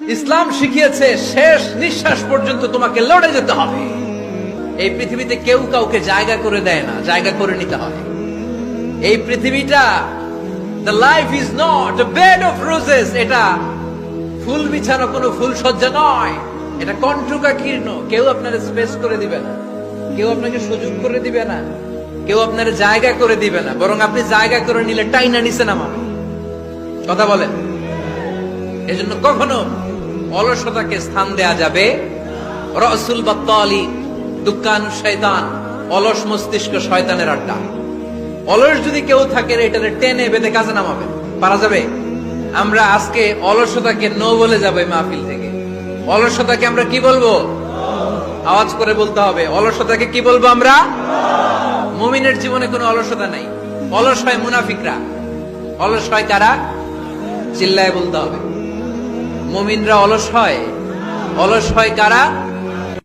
ইসলাম শিখিয়েছে শেষ নিঃশ্বাস পর্যন্ত তোমাকে লড়ে যেতে হবে। এই পৃথিবীতে কেউ কাউকে জায়গা করে দেয় না, জায়গা করে নিতে হয়। এই পৃথিবীটা the life is not a bed of roses, এটা ফুল বিছানো কোনো ফুল সজ্জা নয়, এটা কণ্টকাকীর্ণ। কেউ আপনার স্পেস করে দিবে না, কেউ আপনাকে সুযোগ করে দিবে না, কেউ আপনার জায়গা করে দিবে না, বরং আপনি জায়গা করে নিলে টাইনা নিচে নামাবে। কথা বলেন। এজন্য কখনো অলসতাকে স্থান দেয়া যাবে। রাসূল বাত্তালি দুক্কান শয়তান, অলস মস্তিষ্ক শয়তানের আড্ডা। অলস যদি কেউ থাকে এটারে টেনে বেঁধে কাজে নামাবে, পারা যাবে? আমরা আজকে অলসতাকে নো বলে যাবো এই মাহফিল থেকে। অলসতাকে আমরা কি বলবো? আওয়াজ করে বলতে হবে। অলসতাকে কি বলবো আমরা? মুমিনের জীবনে কোনো অলসতা নাই। অলস হয় মুনাফিকরা। অলস হয় কারা? চিল্লায় বলতে হবে। মুমিনরা অলস হয়। অলস হয় কারা?